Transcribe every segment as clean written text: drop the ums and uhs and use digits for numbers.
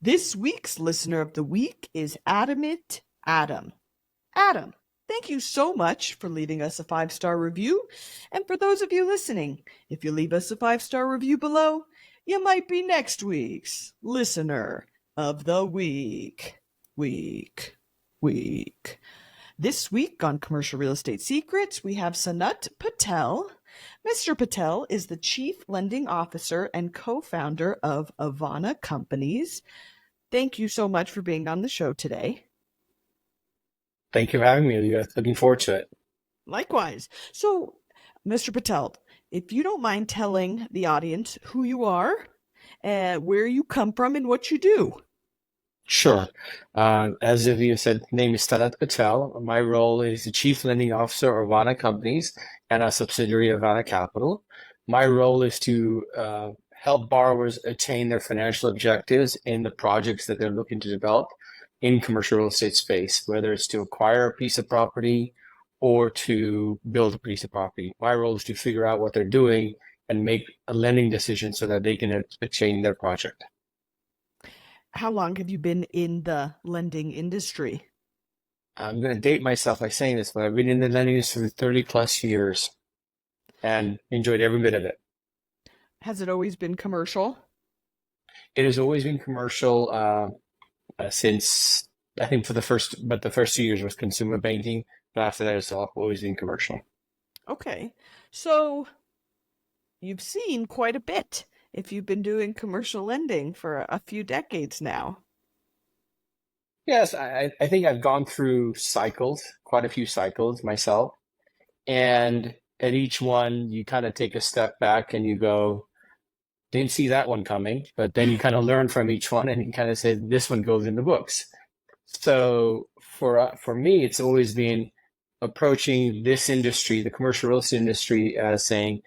This week's listener of the week is Adamant Adam. Adam, thank you so much for leaving us a 5-star review. And for those of you listening, if you leave us a 5-star review below, you might be next week's listener of the week. Week. This week on Commercial Real Estate Secrets, we have Sanat Patel. Mr. Patel is the Chief Lending Officer and co-founder of Avana Companies. Thank you so much for being on the show today. Thank you for having me, Leah. Looking forward to it. Likewise. So, Mr. Patel, if you don't mind telling the audience who you are, where you come from, and what you do. Sure. As you said, name is Sanat Patel. My role is the Chief Lending Officer of Avana Companies and a subsidiary of Avana Capital. My role is to help borrowers attain their financial objectives in the projects that they're looking to develop in commercial real estate space, whether it's to acquire a piece of property or to build a piece of property. My role is to figure out what they're doing and make a lending decision so that they can attain their project. How long have you been in the lending industry? I'm going to date myself by saying this, but I've been in the lending industry for 30 plus years and enjoyed every bit of it. Has it always been commercial? It has always been commercial since, I think the first 2 years was consumer banking, but after that it's always been commercial. Okay. So you've seen quite a bit if you've been doing commercial lending for a few decades now. Yes, I think I've gone through cycles, quite a few cycles myself. And at each one, you kind of take a step back and you go, didn't see that one coming, but then you kind of learn from each one and you kind of say, this one goes in the books. So for me, it's always been approaching this industry, the commercial real estate industry, as saying,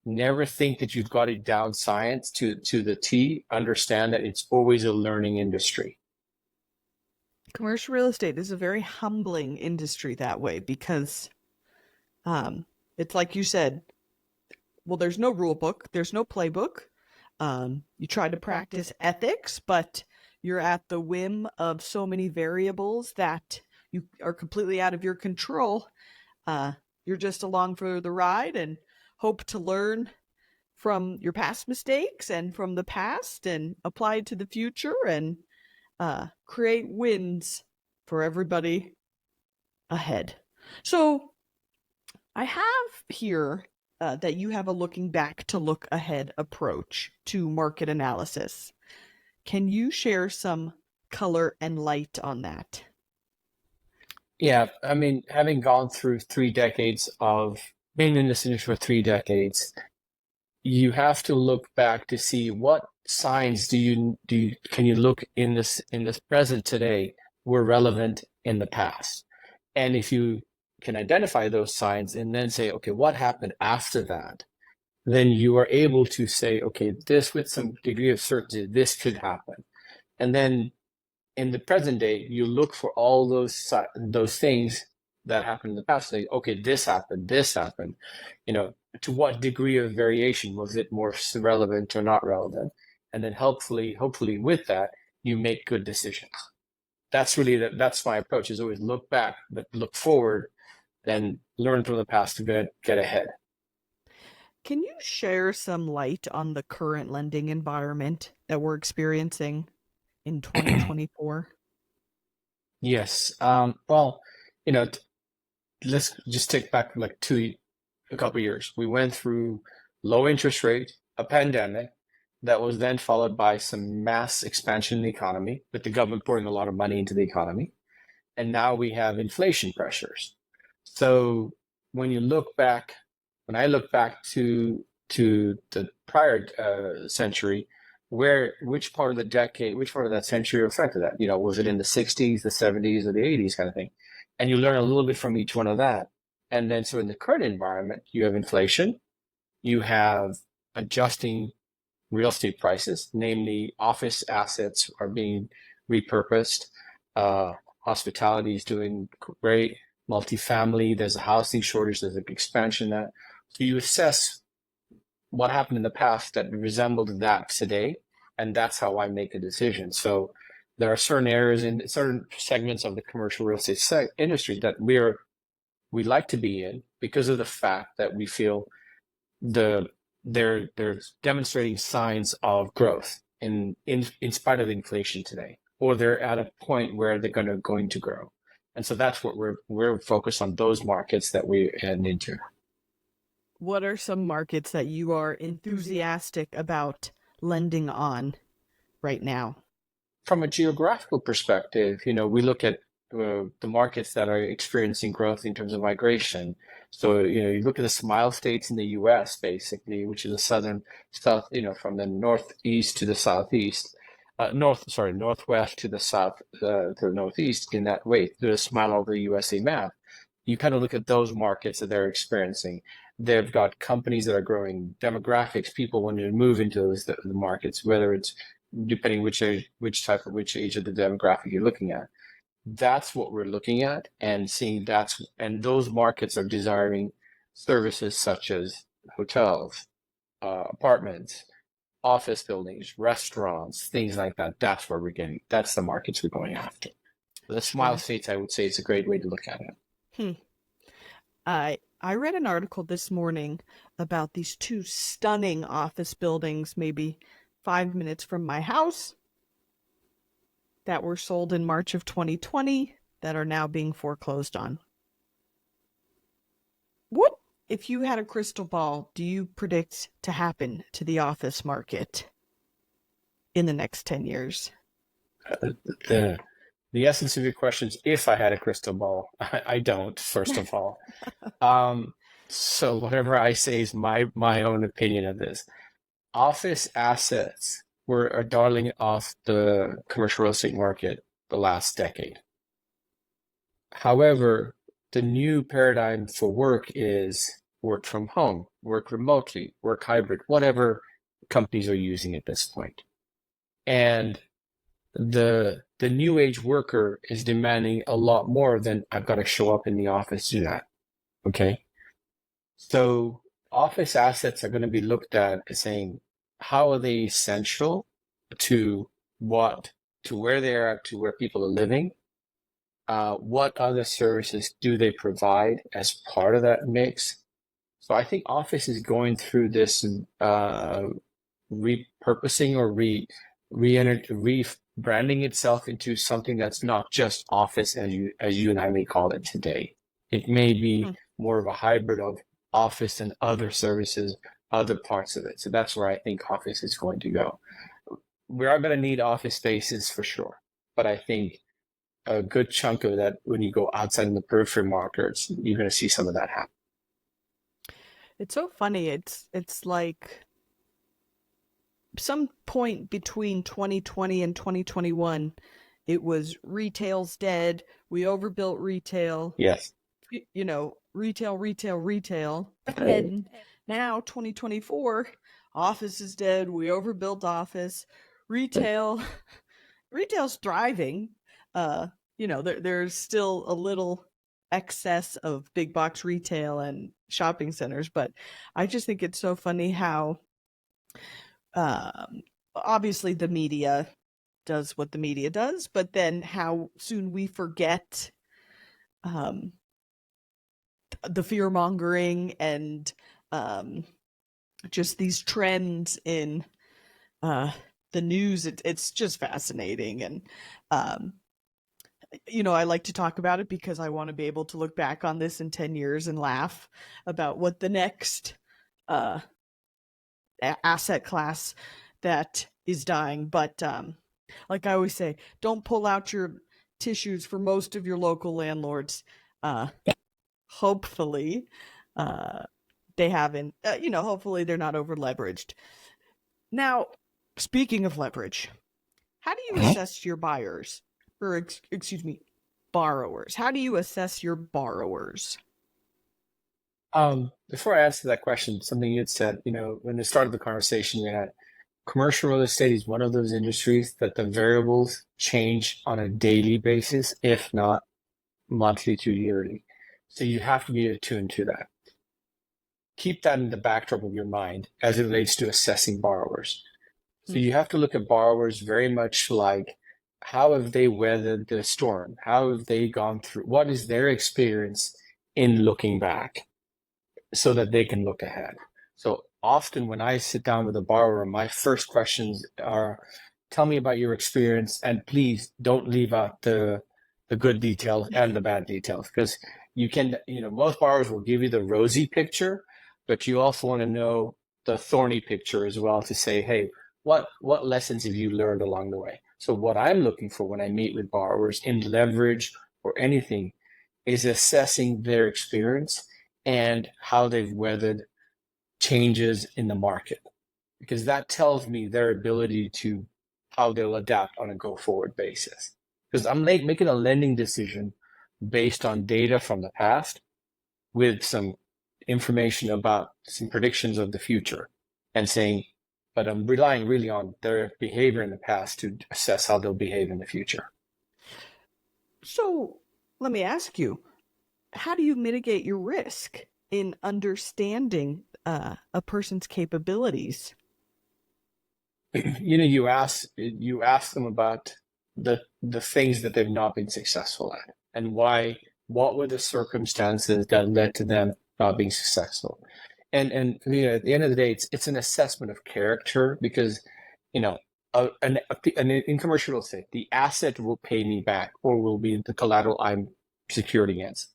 never think that you've got it down science to the T. Understand that it's always a learning industry. Commercial real estate is a very humbling industry that way because it's like you said, well, there's no rule book, there's no playbook. You try to practice ethics, but you're at the whim of so many variables that you are completely out of your control. You're just along for the ride and hope to learn from your past mistakes and from the past and apply it to the future and create wins for everybody ahead. So I have here that you have a looking back to look ahead approach to market analysis. Can you share some color and light on that? Yeah, I mean, having gone through 3 decades of being in this industry for 3 decades, you have to look back to see what signs can you look in this present today were relevant in the past. And if you can identify those signs and then say, okay, what happened after that? Then you are able to say, okay, this with some degree of certainty, this could happen. And then in the present day, you look for all those things that happened in the past. Say, okay, this happened. To what degree of variation was it more relevant or not relevant? And then hopefully with that, you make good decisions. That's my approach, is always look back, but look forward and learn from the past to get ahead. Can you share some light on the current lending environment that we're experiencing in 2024? Yes. Well, let's just take back like a couple of years. We went through low interest rate, a pandemic that was then followed by some mass expansion in the economy, with the government pouring a lot of money into the economy. And now we have inflation pressures. So when I look back to the prior century, which part of that century affected that? Was it in the 60s, the 70s, or the 80s kind of thing? And you learn a little bit from each one of that. And then so in the current environment, you have inflation, you have adjusting real estate prices, namely office assets are being repurposed, hospitality is doing great, multifamily, there's a housing shortage, there's an expansion that. So you assess what happened in the past that resembled that today, and that's how I make a decision. So there are certain areas in certain segments of the commercial real estate industry that we like to be in because of the fact that we feel the they're demonstrating signs of growth in spite of inflation today, or they're at a point where they're going to grow. And so that's what we're focused on, those markets that we're heading into. What are some markets that you are enthusiastic about lending on right now? From a geographical perspective, we look at the markets that are experiencing growth in terms of migration. So, you look at the Smile States in the U.S., basically, which is the southern south, from the northeast to the southeast, northwest to the south, to the northeast, in that way, the Smile over the USA map. You kind of look at those markets that they're experiencing. They've got companies that are growing, demographics, people wanting to move into the markets, whether it's depending which age of the demographic you're looking at. That's what we're looking at and seeing and those markets are desiring services such as hotels, apartments, office buildings, restaurants, things like that. That's the markets we're going after. The Smile States, I would say, is a great way to look at it. I read an article this morning about these two stunning office buildings, maybe 5 minutes from my house, that were sold in March of 2020 that are now being foreclosed on. What, if you had a crystal ball, do you predict to happen to the office market in the next 10 years? The essence of your question is if I had a crystal ball. I don't, first of all. So whatever I say is my own opinion of this. Office assets were a darling of the commercial real estate market the last decade. However, the new paradigm for work is work from home, work remotely, work hybrid, whatever companies are using at this point. And the new age worker is demanding a lot more than I've got to show up in the office to do that. Okay. So office assets are going to be looked at as saying, how are they essential to where they are, to where people are living? What other services do they provide as part of that mix? So I think office is going through this repurposing or rebranding itself into something that's not just office as you and I may call it today. It may be more of a hybrid of office and other services, other parts of it. So that's where I think office is going to go. We are going to need office spaces for sure, but I think a good chunk of that, when you go outside in the periphery markets, you're going to see some of that happen. It's so funny. It's like some point between 2020 and 2021, it was retail's dead. We overbuilt retail. Yes. Retail. And now 2024, office is dead. We overbuilt office. Retail's thriving. There's still a little excess of big box retail and shopping centers, but I just think it's so funny how obviously the media does what the media does, but then how soon we forget the fear mongering and just these trends in the news. It's just fascinating. And I like to talk about it because I want to be able to look back on this in 10 years and laugh about what the next asset class that is dying. But like I always say, don't pull out your tissues for most of your local landlords. Hopefully they haven't, hopefully they're not over leveraged. Now, speaking of leverage, how do you assess your buyers? Or excuse me, borrowers. How do you assess your borrowers? Before I answer that question, something you had said, when we started the conversation, we had commercial real estate is one of those industries that the variables change on a daily basis, if not monthly to yearly. So you have to be attuned to that. Keep that in the backdrop of your mind as it relates to assessing borrowers. So you have to look at borrowers very much like how have they weathered the storm? How have they gone through? What is their experience in looking back so that they can look ahead? So often when I sit down with a borrower, my first questions are, tell me about your experience, and please don't leave out the good details and the bad details, because most borrowers will give you the rosy picture, but you also want to know the thorny picture as well to say, hey, what lessons have you learned along the way? So what I'm looking for when I meet with borrowers in leverage or anything is assessing their experience and how they've weathered changes in the market, because that tells me their ability to how they'll adapt on a go forward basis. Because I'm making a lending decision based on data from the past with some information about some predictions of the future and saying, but I'm relying really on their behavior in the past to assess how they'll behave in the future. So let me ask you, how do you mitigate your risk in understanding a person's capabilities? You ask them about the things that they've not been successful at and why. What were the circumstances that led to them not being successful? And at the end of the day, it's an assessment of character, because in commercial real estate, the asset will pay me back or will be the collateral I'm secured against.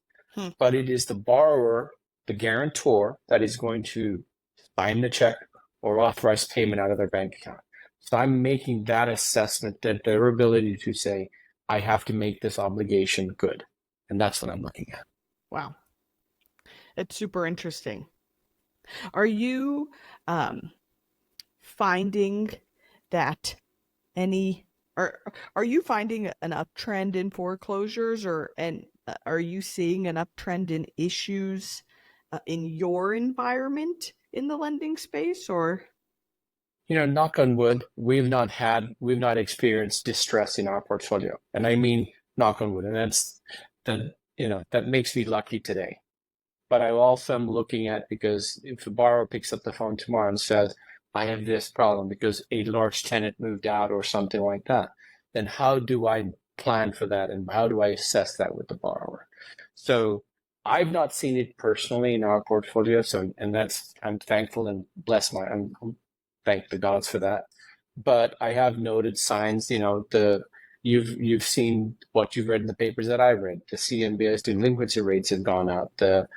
But it is the borrower, the guarantor, that is going to sign the check or authorize payment out of their bank account. So I'm making that assessment, that their ability to say, I have to make this obligation good. And that's what I'm looking at. Wow, it's super interesting. Are you finding that any are you finding an uptrend in foreclosures, and are you seeing an uptrend in issues in your environment in the lending space, or Knock on wood, we've not experienced distress in our portfolio. And I mean, knock on wood. And that makes me lucky today. But I also am looking at, because if a borrower picks up the phone tomorrow and says, I have this problem because a large tenant moved out or something like that, then how do I plan for that and how do I assess that with the borrower? So I've not seen it personally in our portfolio. So, and I'm thankful and I'm thank the gods for that. But I have noted signs, you've seen what you've read in the papers that I read. The CMBS delinquency rates have gone up. The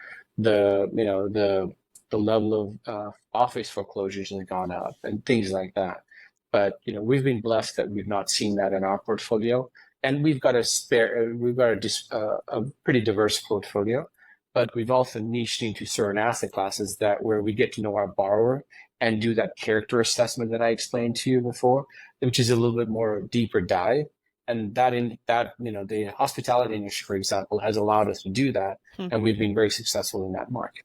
level of office foreclosures has gone up and things like that. But we've been blessed that we've not seen that in our portfolio, and we've got a pretty diverse portfolio. But we've also niched into certain asset classes where we get to know our borrower and do that character assessment that I explained to you before, which is a little bit more deeper dive. And the hospitality industry, for example, has allowed us to do that, and we've been very successful in that market.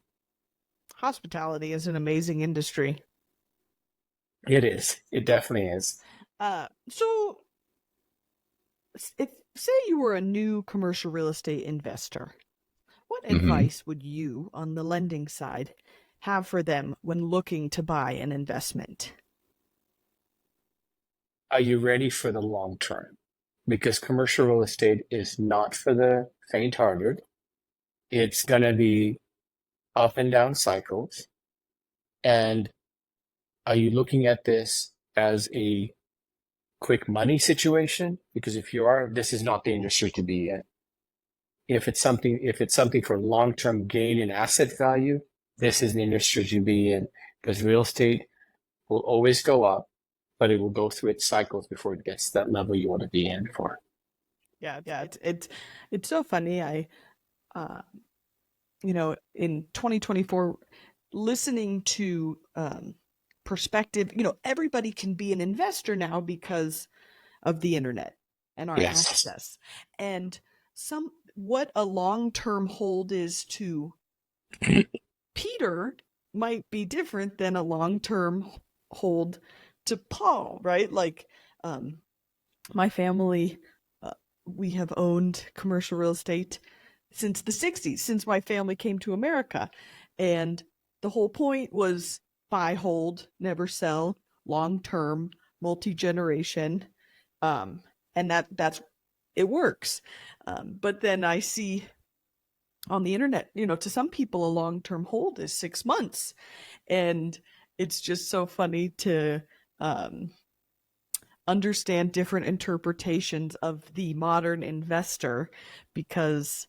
Hospitality is an amazing industry. It is. It definitely is. So, if say you were a new commercial real estate investor, what advice would you, on the lending side, have for them when looking to buy an investment? Are you ready for the long term? Because commercial real estate is not for the faint-hearted. It's going to be up and down cycles. And are you looking at this as a quick money situation? Because if you are, this is not the industry to be in. If it's something for long-term gain in asset value, this is the industry to be in, because real estate will always go up, but it will go through its cycles before it gets to that level you want to be in for. Yeah, it's so funny. I in 2024, listening to perspective, everybody can be an investor now because of the internet and our access. And what a long-term hold is to Peter might be different than a long-term hold to Paul, right? Like, my family, we have owned commercial real estate since the 60s, since my family came to America. And the whole point was buy, hold, never sell, long-term multi-generation, and that's it works. But then I see on the internet, to some people a long-term hold is 6 months, and it's just so funny to understand different interpretations of the modern investor, because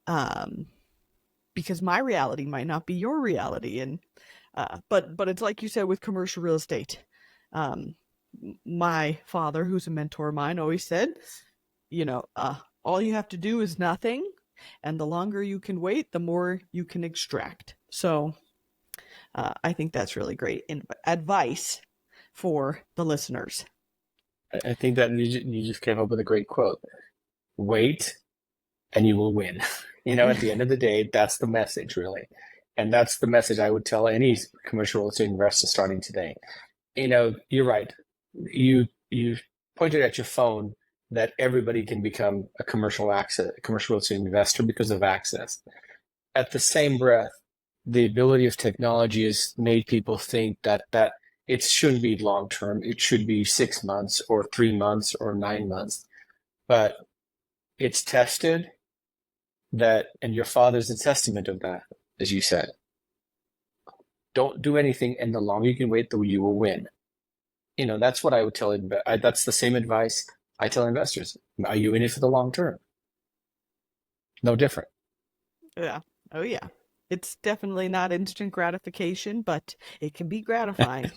um, my reality might not be your reality, and but it's like you said with commercial real estate. Um, my father, who's a mentor of mine, always said, all you have to do is nothing, and the longer you can wait, the more you can extract. So I think that's really great advice for the listeners. I think that you just came up with a great quote. Wait and you will win. At the end of the day, that's the message, really. And that's the message I would tell any commercial real estate investor starting today. You're right. You pointed at your phone that everybody can become a commercial real estate investor because of access. At the same breath, the ability of technology has made people think that it shouldn't be long term. It should be 6 months or 3 months or 9 months. But it's tested that, and your father's a testament of that, as you said. Don't do anything, and the longer you can wait, the you will win. That's what I would tell. That's the same advice I tell investors. Are you in it for the long term? No different. Yeah. Oh, yeah. It's definitely not instant gratification, but it can be gratifying.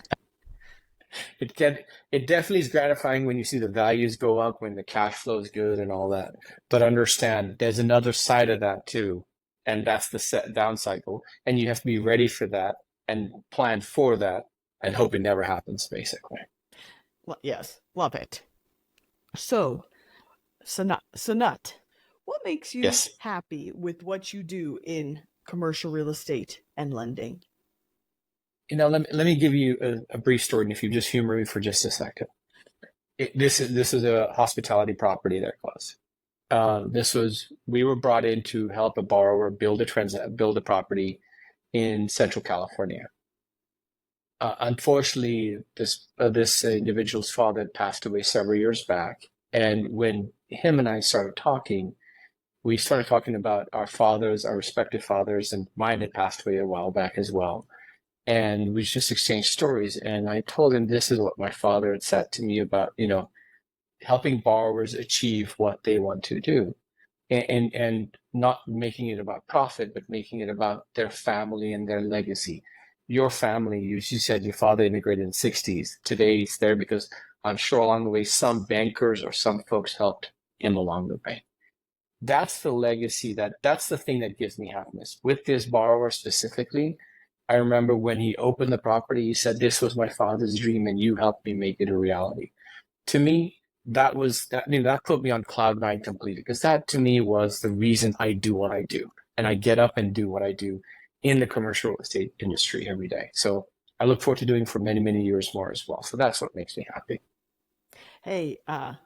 It definitely is gratifying when you see the values go up, when the cash flow is good and all that. But understand, there's another side of that too, and that's the down cycle, and you have to be ready for that and plan for that and hope it never happens, basically. Well, yes, love it. So, Sanat, what makes you Yes. happy with what you do in commercial real estate and lending? Let me give you a brief story, and if you just humor me for just a second. This is a hospitality property that was. We were brought in to help a borrower build a property in Central California. Unfortunately, this individual's father had passed away several years back, and when him and I started talking, we started talking about our respective fathers, and mine had passed away a while back as well. And we just exchanged stories. And I told him this is what my father had said to me about, helping borrowers achieve what they want to do, and not making it about profit, but making it about their family and their legacy. Your family, you said your father immigrated in the 60s. Today he's there because I'm sure along the way some bankers or some folks helped him along the way. That's the legacy, that's the thing that gives me happiness. With this borrower specifically, I remember when he opened the property, he said, "This was my father's dream and you helped me make it a reality." To me, that put me on cloud nine completely, because that to me was the reason I do what I do. And I get up and do what I do in the commercial real estate industry every day. So I look forward to doing it for many, many years more as well. So that's what makes me happy. Hey, I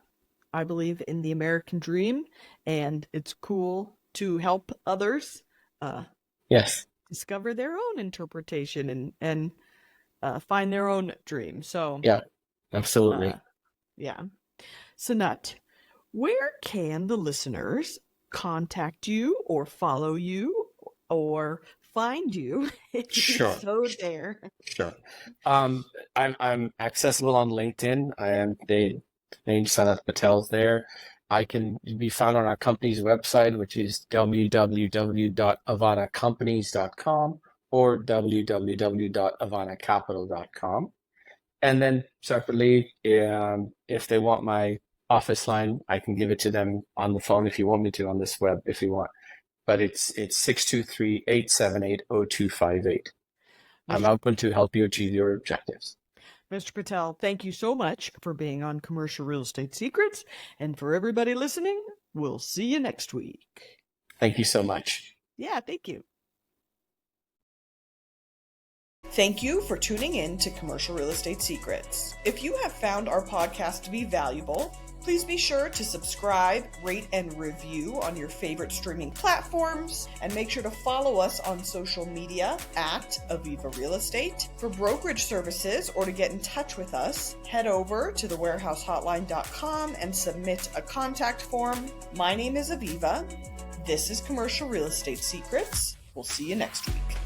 believe in the American dream, and it's cool to help others Yes. discover their own interpretation and find their own dream. So, Yeah, absolutely. yeah. Sanat, where can the listeners contact you or follow you or find you if you Sure. so dare? Sure. I'm accessible on LinkedIn. The name Sanat Patel's there. I can be found on our company's website, which is www.avanacompanies.com or www.avanacapital.com. And then separately, if they want my office line, I can give it to them on the phone if you want me to, on this web if you want. But it's 623-878-0258. I'm open to help you achieve your objectives. Mr. Patel, thank you so much for being on Commercial Real Estate Secrets. And for everybody listening, we'll see you next week. Thank you so much. Yeah, thank you. Thank you for tuning in to Commercial Real Estate Secrets. If you have found our podcast to be valuable, Please be sure to subscribe, rate, and review on your favorite streaming platforms, and make sure to follow us on social media at Aviva Real Estate. For brokerage services or to get in touch with us, head over to thewarehousehotline.com and submit a contact form. My name is Aviva. This is Commercial Real Estate Secrets. We'll see you next week.